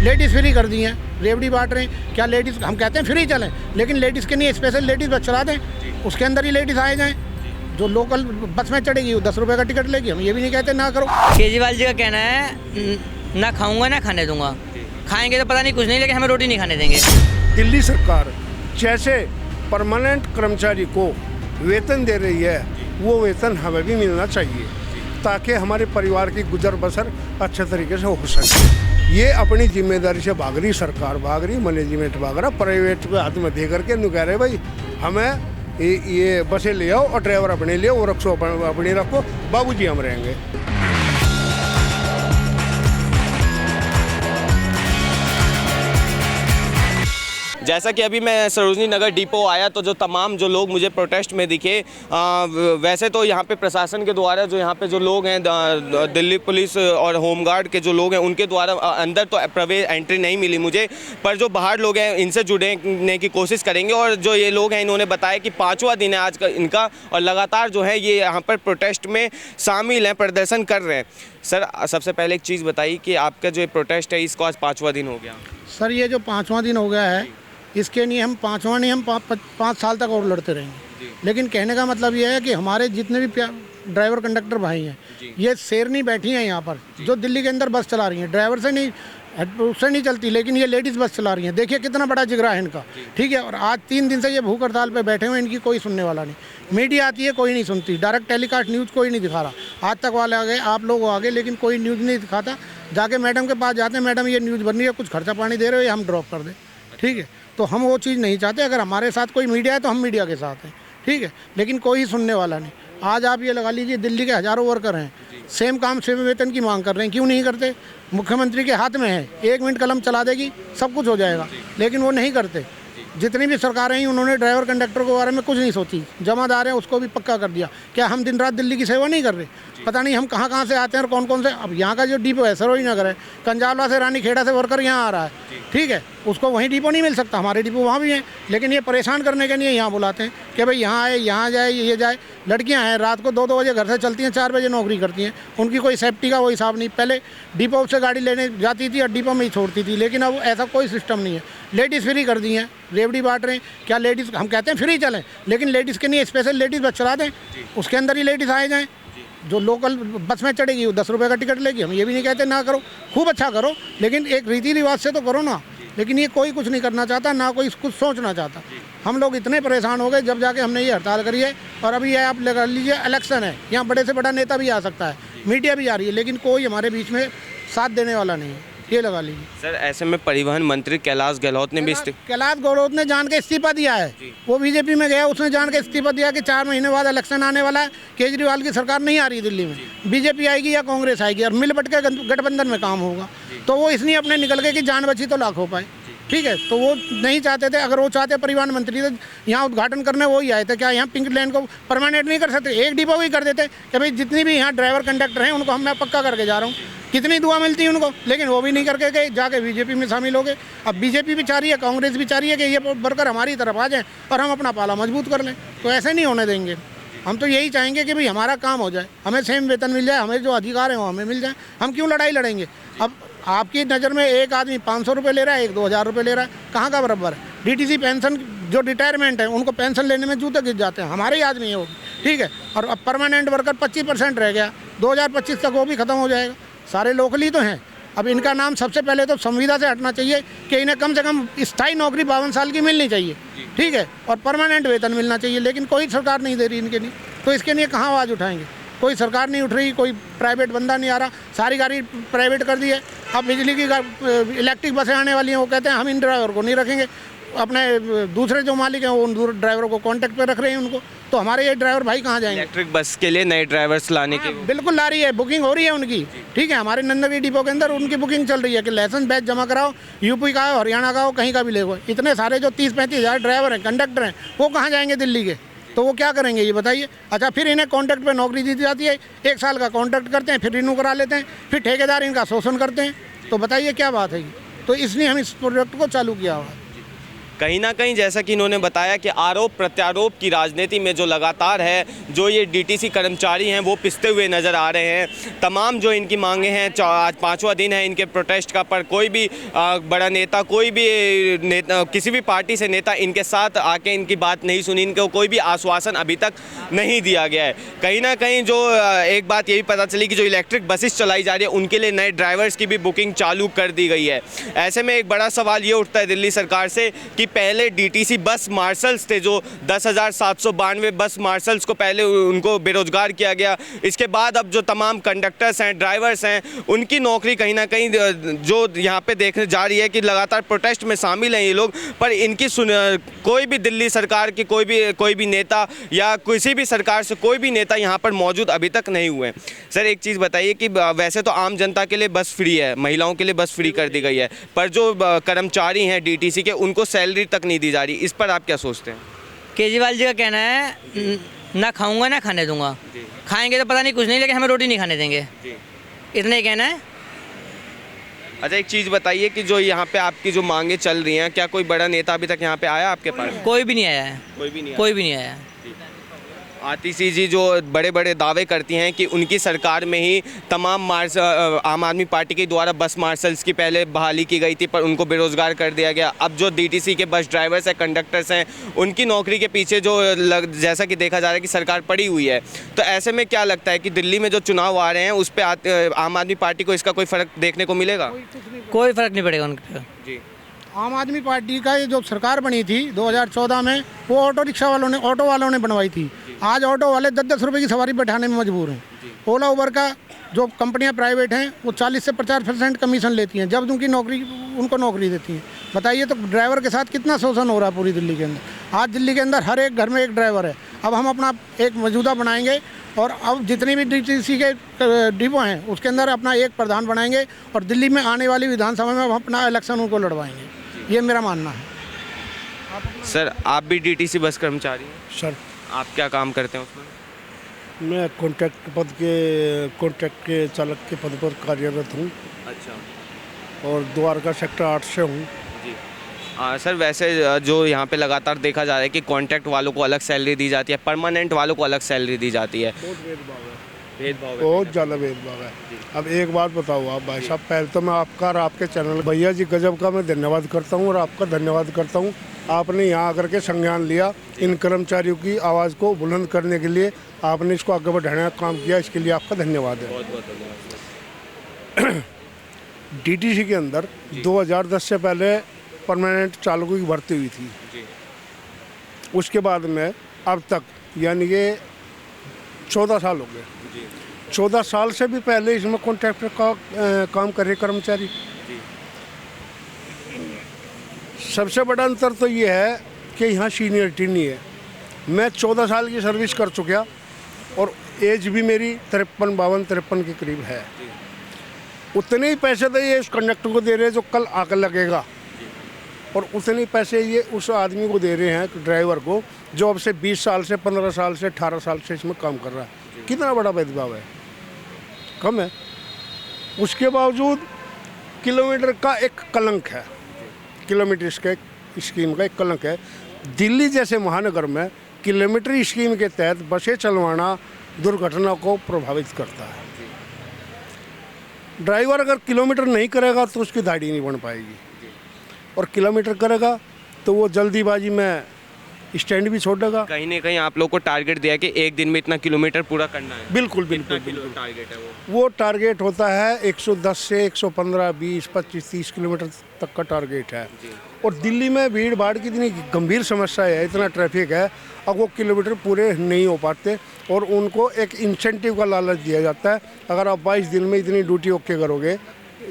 Ladies free कर दी हैं, रेवड़ी बांट रहे हैं। क्या लेडीज़, हम कहते हैं फ्री चलें, लेकिन लेडीज़ के लिए स्पेशल लेडीज़ बस चला दें, उसके अंदर ही लेडीज़ आए जाएँ। जो लोकल बस में चढ़ेगी वो 10 रुपये का टिकट लेगी। हम ये भी नहीं कहते ना करो। केजरीवाल जी का कहना है ना खाऊंगा ना खाने दूंगा, खाएंगे तो पता नहीं कुछ नहीं, लेकिन हमें रोटी नहीं खाने देंगे। दिल्ली सरकार जैसे परमानेंट कर्मचारी को वेतन दे रही है, वो वेतन हमें भी मिलना चाहिए, ताकि हमारे परिवार की गुजर बसर अच्छे तरीके से हो सके। ये अपनी जिम्मेदारी से भाग रही सरकार, भाग रही मैनेजमेंट, भाग रहा प्राइवेट के हाथ में दे करके कह रहे भाई हमें ये बसें ले आओ और ड्राइवर अपने ले आओ, रखो अपने रखो, बाबूजी हम रहेंगे। जैसा कि अभी मैं सरोजनी नगर डिपो आया तो जो तमाम जो लोग मुझे प्रोटेस्ट में दिखे, वैसे तो यहाँ पे प्रशासन के द्वारा जो यहाँ पे जो लोग हैं, दिल्ली पुलिस और होमगार्ड के जो लोग हैं, उनके द्वारा अंदर तो प्रवेश एंट्री नहीं मिली मुझे, पर जो बाहर लोग हैं इनसे जुड़ने की कोशिश करेंगे। और जो ये लोग हैं इन्होंने बताया कि 5वां दिन है आज का इनका, और लगातार जो है ये यहाँ पर प्रोटेस्ट में शामिल हैं, प्रदर्शन कर रहे हैं। सर, सबसे पहले एक चीज़ बताइए कि आपका जो प्रोटेस्ट है इसको आज 5वां दिन हो गया। सर, ये जो 5वां दिन हो गया है, इसके लिए हम 5वां नहीं, हम 5 साल तक और लड़ते रहेंगे। लेकिन कहने का मतलब ये है कि हमारे जितने भी ड्राइवर कंडक्टर भाई हैं, ये शेरनी बैठी हैं यहाँ पर, जो दिल्ली के अंदर बस चला रही हैं, ड्राइवर से नहीं, उससे नहीं चलती, लेकिन ये लेडीज़ बस चला रही हैं। देखिए कितना बड़ा जिगरा है इनका, ठीक है। और आज 3 दिन से ये भूख हड़ताल पे बैठे हुए, इनकी कोई सुनने वाला नहीं। मीडिया आती है, कोई नहीं सुनती, डायरेक्ट टेलीकास्ट न्यूज़ कोई नहीं दिखा रहा। आज तक वाले आ गए, आप लोग आ गए, लेकिन कोई न्यूज़ नहीं दिखाता। जाके मैडम के पास जाते हैं, मैडम ये न्यूज़ बन रही है, कुछ खर्चा पानी दे रहे हो या हम ड्रॉप कर दें, ठीक है। तो हम वो चीज़ नहीं चाहते। अगर हमारे साथ कोई मीडिया है तो हम मीडिया के साथ हैं, ठीक है, लेकिन कोई सुनने वाला नहीं। आज आप ये लगा लीजिए, दिल्ली के हज़ारों वर्कर हैं, सेम काम सेम वेतन की मांग कर रहे हैं। क्यों नहीं करते? मुख्यमंत्री के हाथ में है, 1 मिनट कलम चला देगी, सब कुछ हो जाएगा, लेकिन वो नहीं करते। जितनी भी सरकारें हैं उन्होंने ड्राइवर कंडक्टर के बारे में कुछ नहीं सोची। जमादार हैं उसको भी पक्का कर दिया। क्या हम दिन रात दिल्ली की सेवा नहीं कर रहे? पता नहीं हम कहाँ से आते हैं और कौन कौन से। अब यहाँ का जो डिपो है सरोज नगर है, कंजाला से रानीखेड़ा से वर्कर यहाँ आ रहा है, ठीक है, उसको वहीं डिपो नहीं मिल सकता, हमारे डिपो वहाँ भी हैं, लेकिन ये परेशान करने के लिए यहाँ बुलाते हैं कि भाई यहाँ आए, यहाँ जाए, ये जाए। लड़कियाँ हैं रात को 2-2 बजे घर से चलती हैं, 4 बजे नौकरी करती हैं, उनकी कोई सेफ्टी का वो हिसाब नहीं। पहले डिपो से गाड़ी लेने जाती थी और डिपो में ही छोड़ती थी, लेकिन अब ऐसा कोई सिस्टम नहीं है। लेडीज़ फ्री कर दी हैं, रेवड़ी बांट रहे हैं। क्या लेडीज़, हम कहते हैं फ्री चलें, लेकिन लेडीज़ के लिए स्पेशल लेडीज़ बस चला दें, उसके अंदर ही लेडीज़ आए जाएँ। जो लोकल बस में चढ़ेगी वो 10 रुपये का टिकट लेगी। हम ये भी नहीं कहते ना करो, खूब अच्छा करो, लेकिन एक रीति रिवाज से तो करो ना। लेकिन ये कोई कुछ नहीं करना चाहता, ना कोई कुछ सोचना चाहता। हम लोग इतने परेशान हो गए जब जाके हमने ये हड़ताल करी है। और अभी ये आप लगा लीजिए, इलेक्शन है, यहाँ बड़े से बड़ा नेता भी आ सकता है, मीडिया भी आ रही है, लेकिन कोई हमारे बीच में साथ देने वाला नहीं है, ये लगा लीजिए। सर, ऐसे में परिवहन मंत्री कैलाश गहलोत ने भी कैलाश गहलोत ने जान के इस्तीफा दिया है। वो बीजेपी में गया, उसने जान के इस्तीफा दिया कि 4 महीने बाद इलेक्शन आने वाला है, केजरीवाल की सरकार नहीं आ रही दिल्ली में, बीजेपी आएगी या कांग्रेस आएगी, और मिल बट के गठबंधन में काम होगा। तो वो इसलिए अपने निकल गए कि जान बची तो लाख हो पाए, ठीक है। तो वो नहीं चाहते थे। अगर वो चाहते परिवहन मंत्री तो यहाँ उद्घाटन करने वो ही आए थे। क्या यहाँ पिंक लेन को परमानेंट नहीं कर सकते? एक डिपो ही कर देते कि भाई जितनी भी यहाँ ड्राइवर कंडक्टर हैं उनको मैं पक्का करके जा रहा हूँ। कितनी दुआ मिलती है उनको, लेकिन वो भी नहीं करके गए, जाके बीजेपी में शामिल हो गए। अब बीजेपी भी चाह रही है, कांग्रेस भी चाह रही है कि ये वर्कर हमारी तरफ आ जाएँ और हम अपना पाला मजबूत कर लें। तो ऐसे नहीं होने देंगे। हम तो यही चाहेंगे कि भाई हमारा काम हो जाए, हमें सेम वेतन मिल जाए, हमें जो अधिकार है वो हमें मिल जाए। हम क्यों लड़ाई लड़ेंगे? अब आपकी नज़र में एक आदमी 500 रुपये ले रहा है, एक 2000 रुपये ले रहा है, कहाँ का बराबर है? डीटीसी पेंशन, जो रिटायरमेंट है उनको पेंशन लेने में जूते गिर जाते हैं, हमारे ही आदमी है वो, ठीक है। और अब परमानेंट वर्कर 25% रह गया, 2025 तक वो भी ख़त्म हो जाएगा। सारे लोकल ही तो हैं। अब इनका नाम सबसे पहले तो संविदा से हटना चाहिए कि इन्हें कम से कम स्थायी नौकरी 52 साल की मिलनी चाहिए, ठीक है, और परमानेंट वेतन मिलना चाहिए, लेकिन कोई सरकार नहीं दे रही इनके लिए। तो इसके लिए कहाँ आवाज़ उठाएंगे? कोई सरकार नहीं उठ रही, कोई प्राइवेट बंदा नहीं आ रहा, सारी गाड़ी प्राइवेट कर दी है। अब बिजली की इलेक्ट्रिक बसें आने वाली हैं, वो कहते हैं हम इन ड्राइवर को नहीं रखेंगे, अपने दूसरे जो मालिक हैं वो उन ड्राइवरों को कॉन्टैक्ट पे रख रहे हैं उनको। तो हमारे ये ड्राइवर भाई कहाँ जाएंगे? इलेक्ट्रिक बस के लिए नए ड्राइवर्स लाने के बिल्कुल ला रही है, बुकिंग हो रही है उनकी, ठीक है। हमारे नंदनगिरी डिपो के अंदर उनकी बुकिंग चल रही है कि लाइसेंस बैच जमा कराओ, यूपी का हो, हरियाणा का हो, कहीं का भी ले। इतने सारे जो 30-35 हज़ार ड्राइवर हैं, कंडक्टर हैं, वो कहाँ जाएंगे दिल्ली के? तो वो क्या करेंगे ये बताइए? अच्छा, फिर इन्हें कॉन्ट्रैक्ट पे नौकरी दी जाती है, 1 साल का कॉन्ट्रैक्ट करते हैं, फिर रिन्यू करा लेते हैं, फिर ठेकेदार इनका शोषण करते हैं। तो बताइए क्या बात है ये? तो इसलिए हम इस प्रोजेक्ट को चालू किया हुआ है। कहीं ना कहीं जैसा कि इन्होंने बताया कि आरोप प्रत्यारोप की राजनीति में जो लगातार है, जो ये डीटीसी कर्मचारी हैं वो पिसते हुए नज़र आ रहे हैं। तमाम जो इनकी मांगे हैं, आज 5वां दिन है इनके प्रोटेस्ट का, पर कोई भी बड़ा नेता, कोई भी नेता, किसी भी पार्टी से नेता इनके साथ आके इनकी बात नहीं सुनी, इनको कोई भी आश्वासन अभी तक नहीं दिया गया है। कहीं ना कहीं जो एक बात ये भी पता चली कि जो इलेक्ट्रिक बसेस चलाई जा रही है उनके लिए नए ड्राइवर्स की भी बुकिंग चालू कर दी गई है। ऐसे में एक बड़ा सवाल ये उठता है दिल्ली सरकार से कि पहले डीटीसी बस मार्शल्स थे, जो 10,792 बस मार्शल्स को पहले उनको बेरोजगार किया गया, इसके बाद अब जो तमाम कंडक्टर्स हैं, ड्राइवर्स हैं, उनकी नौकरी कहीं ना कहीं जो यहाँ पे देखने जा रही है कि लगातार प्रोटेस्ट में शामिल हैं ये लोग, पर इनकी कोई भी दिल्ली सरकार की कोई भी नेता या किसी भी सरकार से कोई भी नेता यहाँ पर मौजूद अभी तक नहीं हुए। सर एक चीज़ बताइए कि वैसे तो आम जनता के लिए बस फ्री है, महिलाओं के लिए बस फ्री कर दी गई है, पर जो कर्मचारी हैं डीटीसी के उनको सैलरी तक नहीं दी जा रही, इस पर आप क्या सोचते हैं? केजरीवाल जी का कहना है ना खाऊंगा ना खाने दूंगा, खाएंगे तो पता नहीं कुछ नहीं, लेकिन हमें रोटी नहीं खाने देंगे, इतना ही कहना है। अच्छा एक चीज़ बताइए कि जो यहाँ पे आपकी जो मांगे चल रही हैं, क्या कोई बड़ा नेता अभी तक यहाँ पे आया आपके पास? कोई भी नहीं आया है, कोई भी नहीं कोई भी नहीं आया। आतिशी जी जो बड़े बड़े दावे करती हैं कि उनकी सरकार में ही तमाम आम आदमी पार्टी के द्वारा बस मार्शल्स की पहले बहाली की गई थी, पर उनको बेरोजगार कर दिया गया। अब जो डीटीसी के बस ड्राइवर्स हैं, कंडक्टर्स हैं, उनकी नौकरी के पीछे जो जैसा कि देखा जा रहा है कि सरकार पड़ी हुई है, तो ऐसे में क्या लगता है कि दिल्ली में जो चुनाव आ रहे हैं उस पर आम आदमी पार्टी को इसका कोई फ़र्क देखने को मिलेगा? कोई फ़र्क नहीं पड़ेगा उनके पे। जी, आम आदमी पार्टी का ये जो सरकार बनी थी 2014 में, वो ऑटो रिक्शा वालों ने, ऑटो वालों ने बनवाई थी। आज ऑटो वाले 10-10 रुपये की सवारी बैठाने में मजबूर हैं। ओला उबर का जो कंपनियां प्राइवेट हैं वो 40 से 50% कमीशन लेती हैं जब उनको नौकरी देती हैं। बताइए तो ड्राइवर के साथ कितना शोषण हो रहा है पूरी दिल्ली के अंदर। आज दिल्ली के अंदर हर एक घर में एक ड्राइवर है। अब हम अपना एक मौजूदा बनाएंगे और अब जितनी भी डीटीसी के डिपो हैं उसके अंदर अपना एक प्रधान बनाएंगे और दिल्ली में आने वाली विधानसभा में हम अपना इलेक्शन उनको लड़वाएंगे, ये मेरा मानना है। सर आप भी डीटीसी बस कर्मचारी हैं? सर आप क्या काम करते हैं उसमें? मैं कॉन्ट्रैक्ट के चालक के पद पर कार्यरत हूँ। अच्छा। और द्वारका सेक्टर 8 से हूँ। जी सर, वैसे जो यहाँ पे लगातार देखा जा रहा है कि कॉन्ट्रैक्ट वालों को अलग सैलरी दी जाती है, परमानेंट वालों को अलग सैलरी दी जाती है। बहुत भेदभाव है, बहुत ज़्यादा भेदभाव है। अब एक बात बताओ आप भाई साहब, पहले तो मैं आपका और आपके चैनल भैया जी गजब का मैं धन्यवाद करता हूँ और आपका धन्यवाद करता हूँ। आपने यहाँ आकर के संज्ञान लिया, इन कर्मचारियों की आवाज़ को बुलंद करने के लिए आपने इसको आगे बढ़ाने का काम किया, इसके लिए आपका धन्यवाद है। बहुत बहुत धन्यवाद। डीटीसी के अंदर 2010 से पहले परमानेंट चालकों की भर्ती हुई थी। उसके बाद में अब तक यानी कि 14 साल हो गए। 14 साल से भी पहले इसमें कॉन्ट्रैक्टर का काम करे कर्मचारी। सबसे बड़ा अंतर तो ये है कि यहाँ सीनियरिटी नहीं है। मैं 14 साल की सर्विस कर चुका और एज भी मेरी 53 के करीब है। उतने ही पैसे तो ये उस कंडक्टर को दे रहे हैं जो कल आकर लगेगा, और उतने ही पैसे ये उस आदमी को दे रहे हैं ड्राइवर को जो अब से 20 साल से 15 साल से 18 साल से इसमें काम कर रहा है। कितना बड़ा भेदभाव है, कम है। उसके बावजूद किलोमीटर का एक कलंक है, किलोमीटर स्कीम का एक कलंक है। दिल्ली जैसे महानगर में किलोमीटर स्कीम के तहत बसें चलवाना दुर्घटना को प्रभावित करता है। ड्राइवर अगर किलोमीटर नहीं करेगा तो उसकी दाढ़ी नहीं बन पाएगी, और किलोमीटर करेगा तो वो जल्दीबाजी में स्टैंड भी छोड़ देगा। कहीं ना कहीं आप लोग को टारगेट दिया है कि एक दिन में इतना किलोमीटर पूरा करना है। बिल्कुल बिल्कुल टारगेट है वो टारगेट होता है 110 से 115, 20, 25, 30 किलोमीटर तक का टारगेट है। और दिल्ली में भीड़ भाड़ की इतनी गंभीर समस्या है, इतना ट्रैफिक है, अब वो किलोमीटर पूरे नहीं हो पाते और उनको एक इंसेंटिव का लालच दिया जाता है। अगर आप 22 दिन में इतनी ड्यूटी ओके करोगे,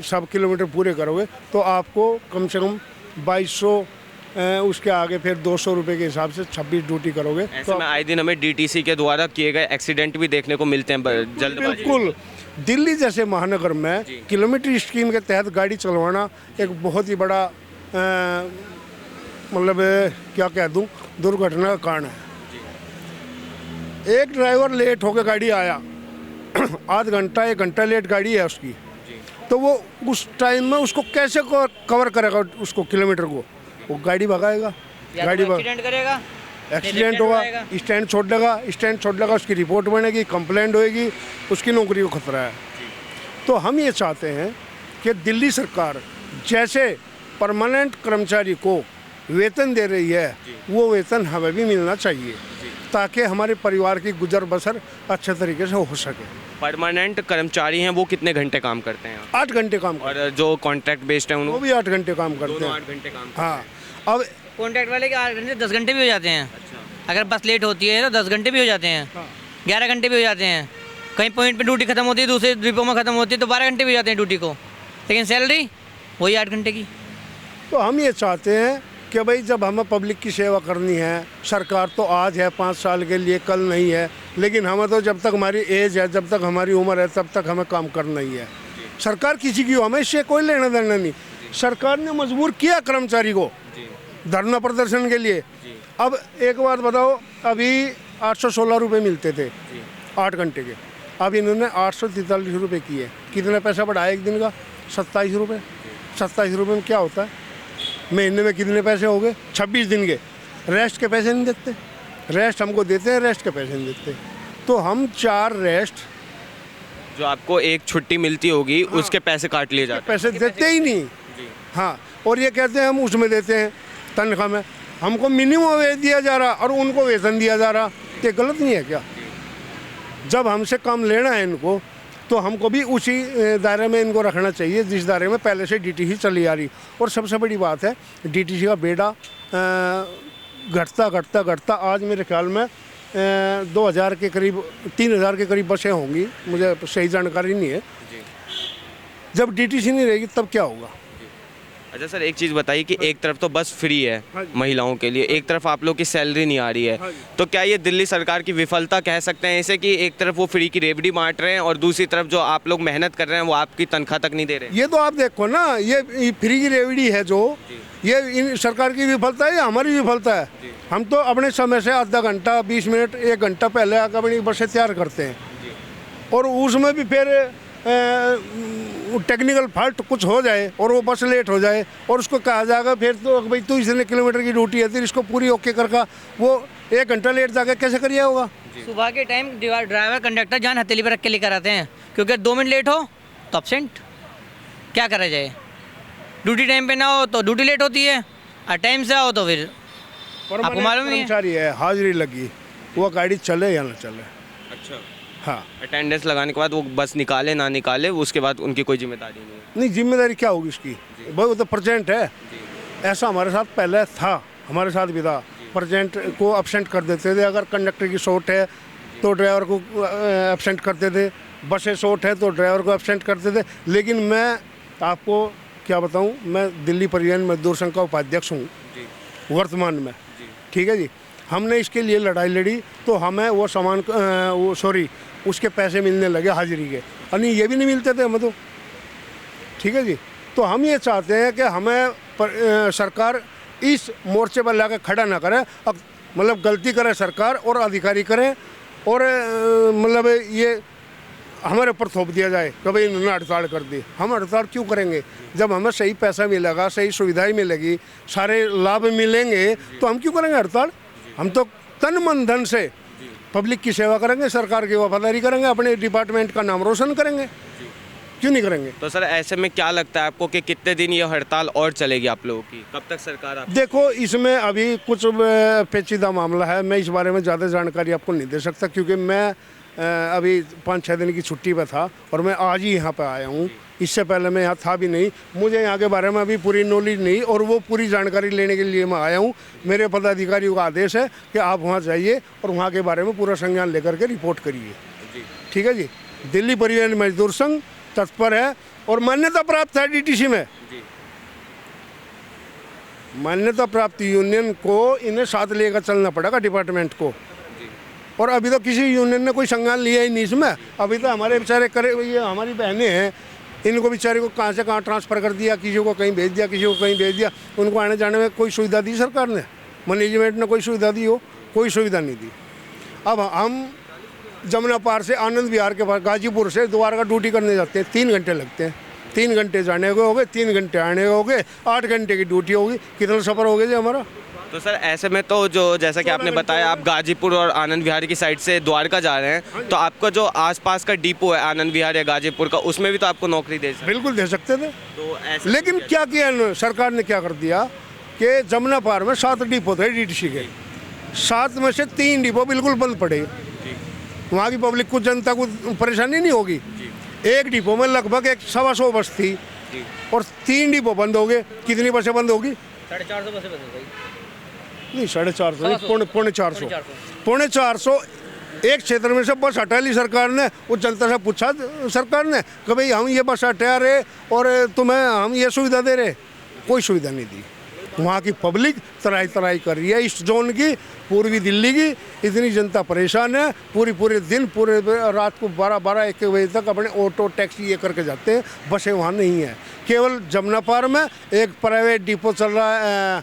सब किलोमीटर पूरे करोगे, तो आपको कम से कम 2200, उसके आगे फिर 200 रुपये के हिसाब से 26 ड्यूटी करोगे। ऐसे में आए दिन हमें डीटीसी के द्वारा किए गए एक्सीडेंट भी देखने को मिलते हैं जल्दबाजी। बिल्कुल, दिल्ली जैसे महानगर में किलोमीटर स्कीम के तहत गाड़ी चलवाना एक बहुत ही बड़ा मतलब क्या कह दूं, दुर्घटना का कारण है। एक ड्राइवर लेट होकर गाड़ी आया, आध घंटा 1 घंटा लेट गाड़ी है उसकी, तो वो उस टाइम में उसको कैसे कवर करेगा उसको किलोमीटर को? वो गाड़ी भगाएगा, या गाड़ी तो एक्सीडेंट करेगा, एक्सीडेंट होगा, स्टैंड छोड़ देगा, उसकी रिपोर्ट बनेगी, कंप्लेंट होएगी, उसकी नौकरी को खतरा है। तो हम ये चाहते हैं कि दिल्ली सरकार जैसे परमानेंट कर्मचारी को वेतन दे रही है वो वेतन हमें भी मिलना चाहिए, ताकि हमारे परिवार की गुजर बसर अच्छे तरीके से हो सके। परमानेंट कर्मचारी हैं वो कितने घंटे काम करते हैं? 8 घंटे काम करते और जो कॉन्ट्रैक्ट बेस्ड है हैं, वो उनको भी 8 घंटे काम करते दोनों हैं। 8 घंटे काम करते हाँ, अब कॉन्ट्रैक्ट वाले के 8 घंटे 10 घंटे भी हो जाते हैं। अगर बस लेट होती है तो 10 घंटे भी हो जाते हैं, 11 घंटे भी हो जाते हैं। कहीं पॉइंट पे ड्यूटी खत्म होती है, दूसरे डिपो में खत्म होती है तो 12 घंटे भी हो जाते हैं ड्यूटी को, लेकिन सैलरी वही 8 घंटे की। तो हम ये चाहते हैं कि भाई जब हमें पब्लिक की सेवा करनी है, सरकार तो आज है 5 साल के लिए, कल नहीं है, लेकिन हमें तो जब तक हमारी एज है, जब तक हमारी उम्र है, तब तक हमें काम करना ही है। सरकार किसी की हो, हमें इससे कोई लेना देना नहीं। सरकार ने मजबूर किया कर्मचारी को धरना प्रदर्शन के लिए। अब एक बात बताओ, अभी 816 रुपये मिलते थे 8 घंटे के, अब इन्होंने 843 रुपये किए। कितना पैसा बढ़ाया एक दिन का? 27 रुपये। 27 रुपये में क्या होता है? महीने में कितने पैसे हो गए? 26 दिन के। रेस्ट के पैसे नहीं देते, रेस्ट हमको देते हैं, रेस्ट के पैसे नहीं देते। तो हम 4 रेस्ट, जो आपको एक छुट्टी मिलती होगी उसके पैसे काट लिए जाते हैं। पैसे देते ही नहीं। हाँ, और ये कहते हैं हम उसमें देते हैं तनख्वाह में। हमको मिनिमम वेज दिया जा रहा और उनको वेतन दिया जा रहा, ये गलत नहीं है क्या? जब हमसे काम लेना है इनको तो हमको भी उसी दायरे में इनको रखना चाहिए जिस दायरे में पहले से डीटीसी चली आ रही। और सबसे बड़ी बात है, डीटीसी का बेड़ा घटता आज मेरे ख्याल में 2000 के करीब, 3000 के करीब बसें होंगी, मुझे सही जानकारी नहीं है। जब डीटीसी नहीं रहेगी तब क्या होगा? अच्छा सर, एक चीज़ बताइए कि एक तरफ तो बस फ्री है महिलाओं के लिए, एक तरफ आप लोग की सैलरी नहीं आ रही है, तो क्या ये दिल्ली सरकार की विफलता कह सकते हैं इसे, कि एक तरफ वो फ्री की रेवड़ी बांट रहे हैं और दूसरी तरफ जो आप लोग मेहनत कर रहे हैं वो आपकी तनख्वाह तक नहीं दे रहे हैं? ये तो आप देखो ना, ये फ्री की रेवड़ी है जो, ये इन सरकार की विफलता है या हमारी विफलता है? हम तो अपने समय से आधा घंटा, 20 मिनट, 1 घंटा पहले आकर अपनी बसें तैयार करते हैं, और उसमें भी फिर टेक्निकल फॉल्ट कुछ हो जाए और वो बस लेट हो जाए और उसको कहा जाएगा फिर तो भाई तू इतने किलोमीटर की ड्यूटी है, फिर इसको पूरी ओके करके वो 1 घंटा लेट जाकर कैसे करिए होगा? सुबह के टाइम ड्राइवर कंडक्टर जान हथेली पर रख के लेकर आते हैं, क्योंकि 2 मिनट लेट हो तो एब्सेंट। क्या करा जाए? ड्यूटी टाइम पे ना हो तो ड्यूटी लेट होती है, और टाइम से आओ तो फिर आपको मालूम नहीं है। कर्मचारी है, हाजिरी लगी, वो गाड़ी चले या ना चले। अच्छा, हाँ, अटेंडेंस लगाने के बाद वो बस निकाले ना निकाले उसके बाद उनकी कोई जिम्मेदारी नहीं है। नहीं, जिम्मेदारी क्या होगी इसकी? भाई वो तो प्रेजेंट है। ऐसा हमारे साथ पहले था, हमारे साथ भी था, प्रेजेंट को एब्सेंट कर देते थे। अगर कंडक्टर की शॉर्ट है तो ड्राइवर को एब्सेंट करते थे, बसें शॉर्ट है तो ड्राइवर को एब्सेंट करते थे। लेकिन मैं आपको क्या बताऊं, मैं दिल्ली परिवहन मजदूर संघ का उपाध्यक्ष हूँ वर्तमान में, ठीक है जी। हमने इसके लिए लड़ाई लड़ी तो हमें वो सामान उसके पैसे मिलने लगे हाजिरी के, नहीं ये भी नहीं मिलते थे हमें तो, ठीक है जी। तो हम ये चाहते हैं कि हमें सरकार इस मोर्चे पर लाकर खड़ा ना करे, अब मतलब गलती करे सरकार और अधिकारी करें, और मतलब ये हमारे ऊपर थोप दिया जाए कि भाई इन्होंने हड़ताल कर दी। हम हड़ताल क्यों करेंगे? जब हमें सही पैसा मिलेगा, सही सुविधाएं मिलेगी, सारे लाभ मिलेंगे तो हम क्यों करेंगे हड़ताल? हम तो तन मन धन से पब्लिक की सेवा करेंगे, सरकार की वफादारी करेंगे, अपने डिपार्टमेंट का नाम रोशन करेंगे, क्यों नहीं करेंगे? तो सर ऐसे में क्या लगता है आपको कि कितने दिन ये हड़ताल और चलेगी आप लोगों की? कब तक सरकार आप... देखो, इसमें अभी कुछ पेचीदा मामला है, मैं इस बारे में ज़्यादा जानकारी आपको नहीं दे सकता, क्योंकि मैं अभी 5-6 दिन की छुट्टी पर था और मैं आज ही यहाँ पर आया हूँ। इससे पहले मैं यहाँ था भी नहीं, मुझे यहाँ के बारे में अभी पूरी नॉलेज नहीं, और वो पूरी जानकारी लेने के लिए मैं आया हूँ। मेरे पदाधिकारियों का आदेश है कि आप वहाँ जाइए और वहाँ के बारे में पूरा संज्ञान लेकर के रिपोर्ट करिए, ठीक है जी। दिल्ली परिवहन मजदूर संघ तत्पर है और मान्यता प्राप्त है डीटीसी में। मान्यता प्राप्त यूनियन को इन्हें साथ लेकर चलना पड़ेगा डिपार्टमेंट को, और अभी तो किसी यूनियन ने कोई संज्ञान लिया ही नहीं इसमें। अभी तो हमारे बेचारे करे, ये हमारी बहनें हैं, इनको बेचारे को कहाँ से कहाँ ट्रांसफ़र कर दिया, किसी को कहीं भेज दिया, किसी को कहीं भेज दिया। उनको आने जाने में कोई सुविधा दी सरकार ने? मैनेजमेंट ने कोई सुविधा दी हो? कोई सुविधा नहीं दी। अब हम जमुना पार से आनंद विहार के पास गाजीपुर से द्वारका ड्यूटी करने जाते हैं, 3 घंटे लगते हैं। 3 घंटे जाने के हो गए, 3 घंटे आने के हो गए, 8 घंटे की ड्यूटी होगी, कितना सफ़र हो गया जी हमारा। तो सर ऐसे में तो जो जैसा कि आपने बताया आप गाजीपुर और आनंद विहार की साइड से द्वारका जा रहे हैं, तो आपका जो आसपास का डिपो है आनंद विहार या गाजीपुर का, उसमें भी तो आपको नौकरी दे सकते बिल्कुल दे सकते थे, तो ऐसे लेकिन क्या किया सरकार ने, क्या कर दिया कि जमुना पार में 7 डिपो थे DTC के, 7 में से 3 डिपो बिल्कुल बंद पड़े। वहाँ की पब्लिक को, जनता को परेशानी नहीं होगी। एक डिपो में लगभग 100-125 बस थी और 3 डिपो बंद हो गए। कितनी बसें बंद होगी? 450 बसें बंद हो गई। नहीं 450 नहीं, 450 एक क्षेत्र में से बस हटा ली सरकार ने। वो जनता से पूछा सरकार ने कि भाई हम ये बस हटा रहे और तुम्हें हम ये सुविधा दे रहे, कोई सुविधा नहीं दी। वहाँ की पब्लिक तराई कर रही है। इस जोन की, पूर्वी दिल्ली की इतनी जनता परेशान है, पूरे दिन पूरे रात को 12-1 बजे तक अपने ऑटो टैक्सी ये करके जाते हैं। बसें वहाँ नहीं है। केवल जमुना पार में एक प्राइवेट डिपो चल रहा है,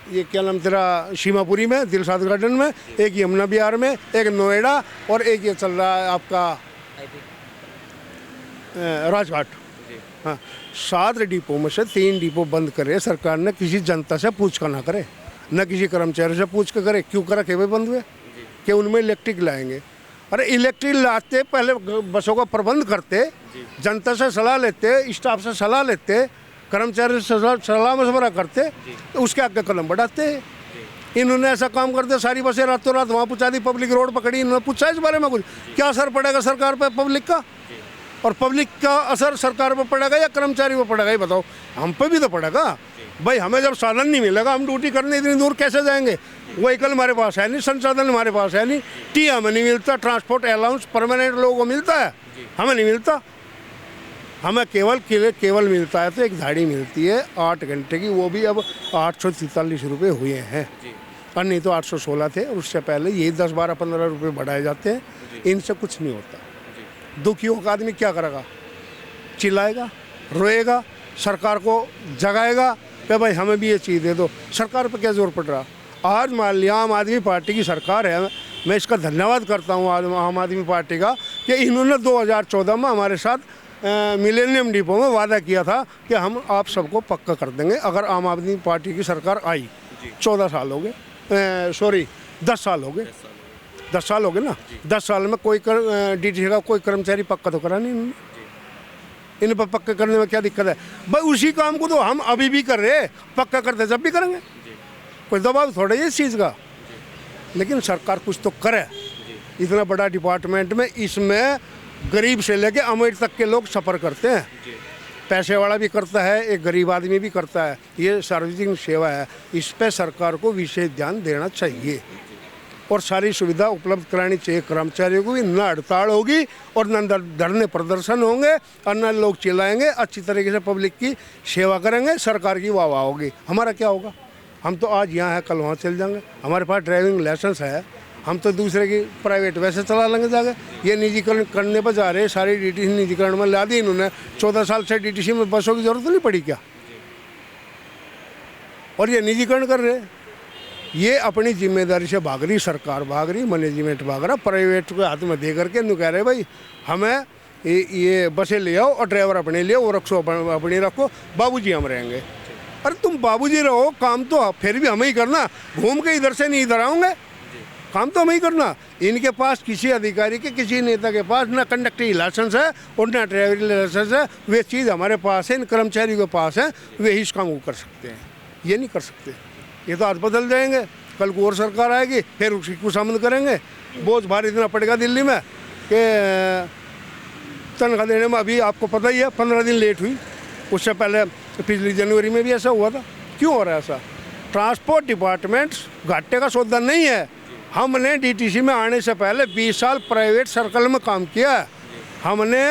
ये क्या नाम तेरा, सीमापुरी में, दिलशाद गार्डन में, एक यमुना विहार में, एक नोएडा और एक ये चल रहा है आपका राजघाट। हाँ, 7 डिपो में से 3 डिपो बंद करे सरकार ने। किसी जनता से पूछ कर ना करे, न किसी कर्मचारी से पूछ कर करे क्यों करा, के बंद हुए, कि उनमें इलेक्ट्रिक लाएंगे। अरे इलेक्ट्रिक लाते पहले बसों का प्रबंध करते, जनता से सलाह लेते, स्टाफ से सलाह लेते, कर्मचारी से सलाह मशवरा करते, तो उसके आगे कदम बढ़ाते। इन्होंने ऐसा काम करते, सारी बसें रातों रात वहाँ पहुँचा दी, पब्लिक रोड पकड़ी। इन्होंने पूछा इस बारे में कुछ, क्या असर पड़ेगा सरकार पे पब्लिक का, और पब्लिक का असर सरकार पर पड़ेगा या कर्मचारी पर पड़ेगा, ये बताओ। हम पे भी तो पड़ेगा भाई। हमें जब साधन नहीं मिलेगा, हम ड्यूटी करने इतनी दूर कैसे जाएंगे? व्हीकल हमारे पास है नहीं, संसाधन हमारे पास है नहीं, टी हमें नहीं मिलता, ट्रांसपोर्ट अलाउंस परमानेंट लोगों को मिलता है, हमें नहीं मिलता। हमें केवल मिलता है तो एक झाड़ी मिलती है 8 घंटे की, वो भी अब 843 रुपये हुए हैं, और नहीं तो 816 थे, और उससे पहले यही 10, 12, 15 रुपये बढ़ाए जाते हैं। इनसे कुछ नहीं होता। दुखी होकर आदमी क्या करेगा? चिल्लाएगा, रोएगा, सरकार को जगाएगा कि भाई हमें भी ये चीज़ दे दो। सरकार पर क्या जोर पड़ रहा? आज मान लिया आम आदमी पार्टी की सरकार है, मैं इसका धन्यवाद करता हूँ आम आदमी पार्टी का कि इन्होंने 2014 में हमारे साथ मिलेनियम डिपो में वादा किया था कि हम आप सबको पक्का कर देंगे अगर आम आदमी पार्टी की सरकार आई। 14 साल हो गए, 10 साल हो गए, 10 साल हो गए ना। 10 साल में कोई DTC का कोई कर्मचारी पक्का तो करा नहीं इन्होंने। इन पर पक्का करने में क्या दिक्कत है भाई? उसी काम को तो हम अभी भी कर रहे, पक्का करते जब भी करेंगे, कोई दबाव थोड़ा है इस चीज़ का। लेकिन सरकार कुछ तो करे। इतना बड़ा डिपार्टमेंट में, इसमें गरीब से लेके अमीर तक के लोग सफ़र करते हैं। पैसे वाला भी करता है, एक गरीब आदमी भी करता है। ये सार्वजनिक सेवा है, इस पर सरकार को विशेष ध्यान देना चाहिए और सारी सुविधा उपलब्ध करानी चाहिए कर्मचारियों को भी। न हड़ताल होगी और न धरने प्रदर्शन होंगे और न लोग चिल्लाएंगे। अच्छी तरीके से पब्लिक की सेवा करेंगे, सरकार की वाह होगी। हमारा क्या होगा? हम तो आज यहाँ है, कल वहाँ चल जाएंगे। हमारे पास ड्राइविंग लाइसेंस है, हम तो दूसरे की प्राइवेट वैसे चला लेंगे जाके। ये निजीकरण करने पर जा रहे, सारी DTC निजीकरण में ला दी इन्होंने। 14 साल से DTC में बसों की जरूरत नहीं पड़ी क्या? और ये निजीकरण कर रहे, ये अपनी जिम्मेदारी से भाग रही, सरकार भाग रही, मैनेजमेंट भाग रहा, प्राइवेट को हाथ में दे करके इन्हों कह रहे भाई हमें ये बसें ले आओ और ड्राइवर अपने ले आओ, रखो अपने रखो, बाबूजी हम रहेंगे। अरे तुम बाबूजी रहो, काम तो फिर भी हमें ही करना। घूम के इधर से नहीं इधर आऊँगे, काम तो हमें ही करना। इनके पास किसी अधिकारी के, किसी नेता के पास ना कंडक्टरी लाइसेंस है और ना ड्राइवरी लाइसेंस है। वे चीज़ हमारे पास है, इन कर्मचारियों के पास है, वे ही इस काम को कर सकते हैं, ये नहीं कर सकते। ये तो आज बदल जाएंगे, कल को और सरकार आएगी, फिर उसकी खुशामद करेंगे। बोझ भारी इतना पड़ेगा दिल्ली में कि तनख्वाह देने में अभी आपको पता ही है 15 दिन लेट हुई। उससे पहले पिछली जनवरी में भी ऐसा हुआ था। क्यों हो रहा है ऐसा? ट्रांसपोर्ट डिपार्टमेंट घाटे का सौदा नहीं है। हमने DTC में आने से पहले 20 साल प्राइवेट सर्कल में काम किया है। हमने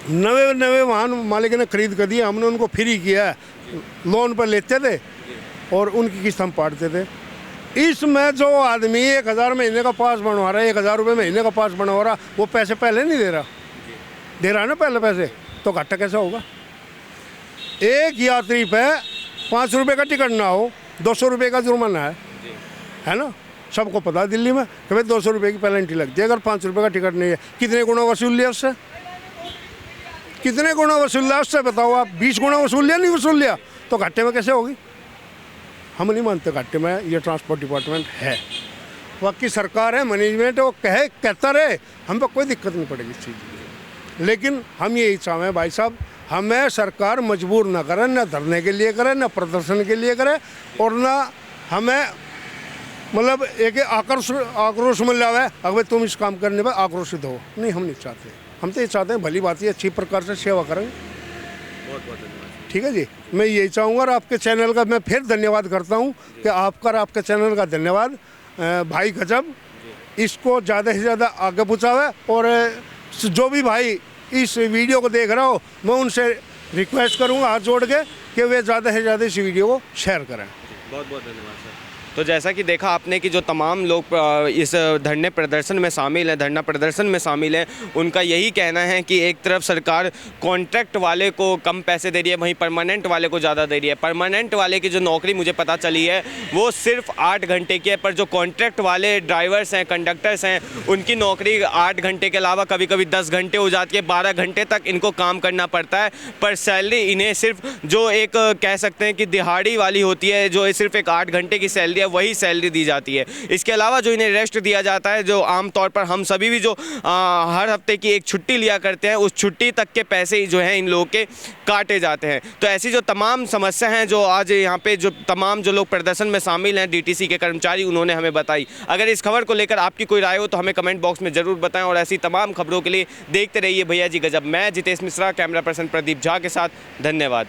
नवे वाहन मालिक ने खरीद कर दिया, हमने उनको फ्री किया है, लोन पर लेते थे और उनकी किस्त हम पाटते थे। इसमें जो आदमी 1000 महीने का पास बनवा रहा है, 1000 रुपये महीने का पास बनवा रहा, वो पैसे पहले नहीं दे रहा, दे रहा है ना पहले पैसे, तो घाटा कैसा होगा? एक यात्री पे 5 रुपये का टिकट ना हो, 200 रुपये का जुर्माना है ना? सबको पता है दिल्ली में कि भाई 200 रुपये की पेनल्टी लगती है अगर 5 रुपये का टिकट नहीं है। कितने गुना वसूल लिया उससे? कितने गुना वसूल लिया उससे बताओ आप, 20 गुना वसूल लिया, नहीं वसूल लिया, तो घाटे में कैसे होगी? हम नहीं मानते घाटे में ये ट्रांसपोर्ट डिपार्टमेंट है। बाकी सरकार है, मैनेजमेंट है, वो कहता रहे, हम पर कोई दिक्कत नहीं पड़ेगी इस चीज़ की। लेकिन हम यही चाहें भाई साहब, हमें सरकार मजबूर ना करे, ना धरने के लिए करे, ना प्रदर्शन के लिए करे, और ना हमें मतलब एक आक्रोश मिल जाए, अगर तुम इस काम करने पर आक्रोशित हो। नहीं, हम नहीं चाहते। हम तो ये चाहते हैं भली बात है, अच्छी प्रकार से सेवा करेंगे। बहुत बहुत धन्यवाद। ठीक है जी, मैं यही चाहूँगा। और आपके चैनल का मैं फिर धन्यवाद करता हूँ कि आपके चैनल का धन्यवाद। भाई गजब, इसको ज़्यादा से ज़्यादा आगे पहुँचावे, और जो भी भाई इस वीडियो को देख रहा हो, मैं उनसे रिक्वेस्ट करूँगा हाथ जोड़ के कि वे ज़्यादा से ज़्यादा इस वीडियो को शेयर करें। बहुत बहुत धन्यवाद सर। तो जैसा कि देखा आपने कि जो तमाम लोग इस धरना प्रदर्शन में शामिल हैं, उनका यही कहना है कि एक तरफ सरकार कॉन्ट्रैक्ट वाले को कम पैसे दे रही है, वहीं परमानेंट वाले को ज़्यादा दे रही है। परमानेंट वाले की जो नौकरी मुझे पता चली है वो सिर्फ 8 घंटे की है, पर जो कॉन्ट्रैक्ट वाले ड्राइवर्स हैं, कंडक्टर्स हैं, उनकी नौकरी 8 घंटे के अलावा कभी कभी 10 घंटे हो जाती है, 12 घंटे तक इनको काम करना पड़ता है। पर सैलरी इन्हें सिर्फ जो एक कह सकते हैं कि दिहाड़ी वाली होती है, जो सिर्फ एक 8 घंटे की सैलरी वही सैलरी दी जाती है। इसके अलावा जो इन्हें रेस्ट दिया जाता है, जो आमतौर पर हम सभी भी जो हर हफ्ते की एक छुट्टी लिया करते हैं, उस छुट्टी तक के पैसे जो हैं इन लोगों के काटे जाते हैं। तो ऐसी जो तमाम समस्या हैं, जो आज यहाँ पे जो तमाम जो लोग प्रदर्शन में शामिल हैं, डीटीसी के कर्मचारी, उन्होंने हमें बताई। अगर इस खबर को लेकर आपकी कोई राय हो तो हमें कमेंट बॉक्स में ज़रूर बताएं, और ऐसी तमाम खबरों के लिए देखते रहिए भैया जी गजब। मैं जितेश मिश्रा, कैमरा पर्सन प्रदीप झा के साथ, धन्यवाद।